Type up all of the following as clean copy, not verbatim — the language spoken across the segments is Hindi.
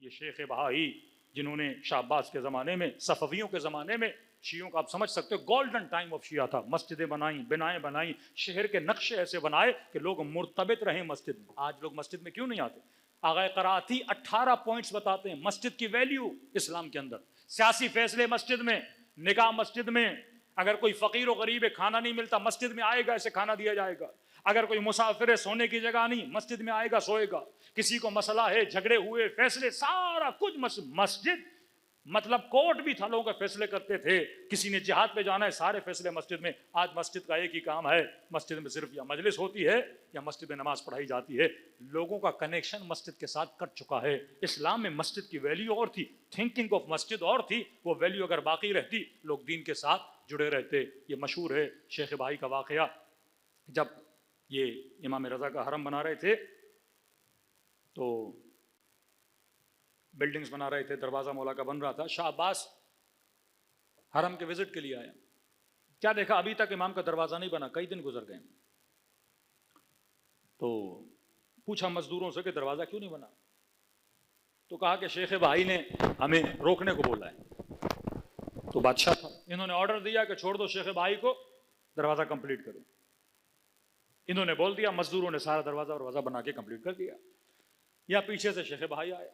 ये शेख बहाई जिन्होंने शाह अब्बास के ज़माने में, सफ़वियों के ज़माने में, शियों का आप समझ सकते हो गोल्डन टाइम ऑफ शिया था। मस्जिदें बनाई, बिनाएं बनाई, शहर के नक्शे ऐसे बनाए कि लोग मुर्तबित रहे मस्जिद में। आज लोग मस्जिद में क्यों नहीं आते? आगा कराती 18 पॉइंट्स बताते हैं मस्जिद की वैल्यू इस्लाम के अंदर। सियासी फैसले मस्जिद में, निकाह मस्जिद में, अगर कोई फ़कीर व गरीब है खाना नहीं मिलता मस्जिद में आएगा, ऐसे खाना दिया जाएगा। अगर कोई मुसाफिर है सोने की जगह नहीं, मस्जिद में आएगा सोएगा। किसी को मसला है, झगड़े हुए, फैसले, सारा कुछ मस्जिद मतलब कोर्ट भी था, लोगों के फैसले करते थे। किसी ने जिहाद पे जाना है, सारे फैसले मस्जिद में। आज मस्जिद का एक ही काम है, मस्जिद में सिर्फ या मजलिस होती है या मस्जिद में नमाज पढ़ाई जाती है। लोगों का कनेक्शन मस्जिद के साथ कट चुका है। इस्लाम में मस्जिद की वैल्यू और थी, थिंकिंग ऑफ मस्जिद और थी। वो वैल्यू अगर बाकी रहती, लोग दीन के साथ जुड़े रहते। ये मशहूर है शेख भाई का वाकया। जब ये इमाम रज़ा का हरम बना रहे थे तो बिल्डिंग्स बना रहे थे, दरवाज़ा मौला का बन रहा था। शाह अब्बास हरम के विजिट के लिए आया। क्या देखा, अभी तक इमाम का दरवाज़ा नहीं बना, कई दिन गुजर गए। तो पूछा मजदूरों से कि दरवाज़ा क्यों नहीं बना? तो कहा कि शेख भाई ने हमें रोकने को बोला है। तो बादशाह था, इन्होंने ऑर्डर दिया कि छोड़ दो शेख भाई को, दरवाज़ा कंप्लीट करो। इन्होंने बोल दिया, मजदूरों ने सारा दरवाज़ा बना के कंप्लीट कर दिया। या पीछे से शेख भाई आए,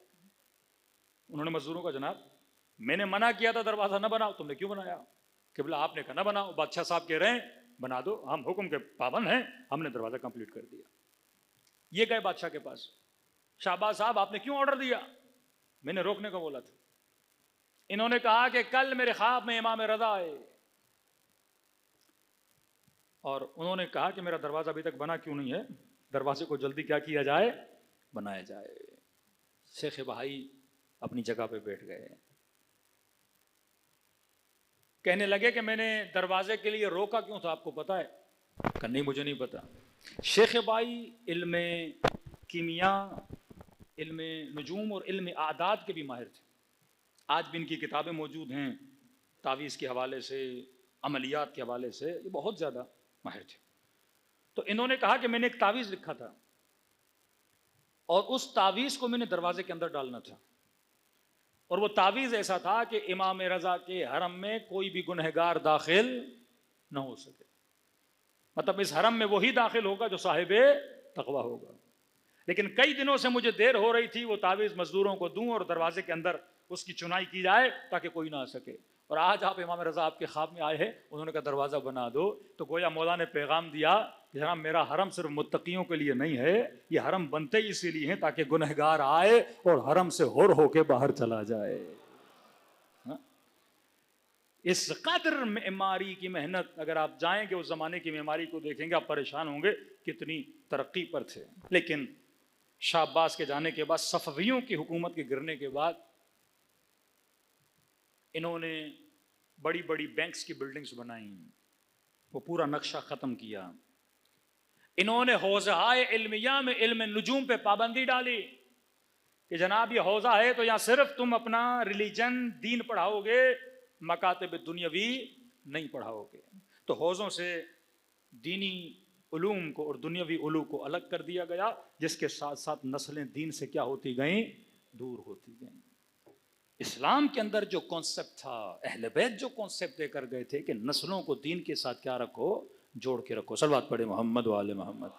उन्होंने मजदूरों का, जनाब मैंने मना किया था दरवाज़ा ना बनाओ, तुमने क्यों बनाया? किबला आपने कहा ना बनाओ, बादशाह साहब कह रहे हैं बना दो, हम हुक्म के पाबंद हैं, हमने दरवाज़ा कंप्लीट कर दिया। ये गए बादशाह के पास, शाहबाज साहब आपने क्यों ऑर्डर दिया? मैंने रोकने को बोला था। इन्होंने कहा कि कल मेरे ख्वाब में इमाम रज़ा आए और उन्होंने कहा कि मेरा दरवाज़ा अभी तक बना क्यों नहीं है, दरवाजे को जल्दी क्या किया जाए, बनाया जाए। शेख भाई अपनी जगह पे बैठ गए, कहने लगे कि मैंने दरवाजे के लिए रोका क्यों था, आपको पता है? कि नहीं मुझे नहीं पता। शेख भाई इल्म कीमिया, इल्म नुजूम और इल्म आदाद के भी माहिर थे। आज भी इनकी किताबें मौजूद हैं, तावीज़ के हवाले से, अमलियात के हवाले से, ये बहुत ज़्यादा माहिर थे। तो इन्होंने कहा कि मैंने एक तावीज़ लिखा था और उस तावीज़ को मैंने दरवाजे के अंदर डालना था, और वो तावीज़ ऐसा था कि इमाम रज़ा के हरम में कोई भी गुनहगार दाखिल न हो सके। मतलब इस हरम में वही दाखिल होगा जो साहिबे तकवा होगा। लेकिन कई दिनों से मुझे देर हो रही थी, वो तावीज़ मजदूरों को दूं और दरवाजे के अंदर उसकी चुनाई की जाए ताकि कोई ना आ सके। और आज आप इमाम रज़ा आपके ख्वाब में आए हैं, उन्होंने कहा दरवाज़ा बना दो। तो गोया मौला ने पैगाम दिया कि जनाब मेरा हरम सिर्फ मुत्तकियों के लिए नहीं है, ये हरम बनते ही इसीलिए हैं ताकि गुनहगार आए और हरम से होर होके बाहर चला जाए। हा? इस कदर मेमारी की मेहनत, अगर आप जाएंगे उस ज़माने की मेमारी को देखेंगे, आप परेशान होंगे कितनी तरक्की पर थे। लेकिन शाह अब्बास के जाने के बाद, सफ़वियों की हुकूमत के गिरने के बाद, इन्होंने बड़ी बड़ी बैंक्स की बिल्डिंग्स बनाई, वो पूरा नक्शा ख़त्म किया। इन्होंने हौज़ाए इल्मिया में इल्म नुजूम पे पाबंदी डाली कि जनाब ये हौज़ा है तो यहाँ सिर्फ तुम अपना रिलीजन, दीन पढ़ाओगे, मकातब दुनियावी नहीं पढ़ाओगे। तो हौज़ों से दीनी उलूम को और दुनियावी उलूम को अलग कर दिया गया, जिसके साथ साथ नस्लें दीन से क्या होती गईं, दूर होती गईं। इस्लाम के अंदर जो कॉन्सेप्ट था, अहले बैत जो कॉन्सेप्ट देकर गए थे कि नस्लों को दीन के साथ क्या रखो, जोड़ के रखो। सल्लल्लाहु अलैहि मोहम्मद व आले मोहम्मद।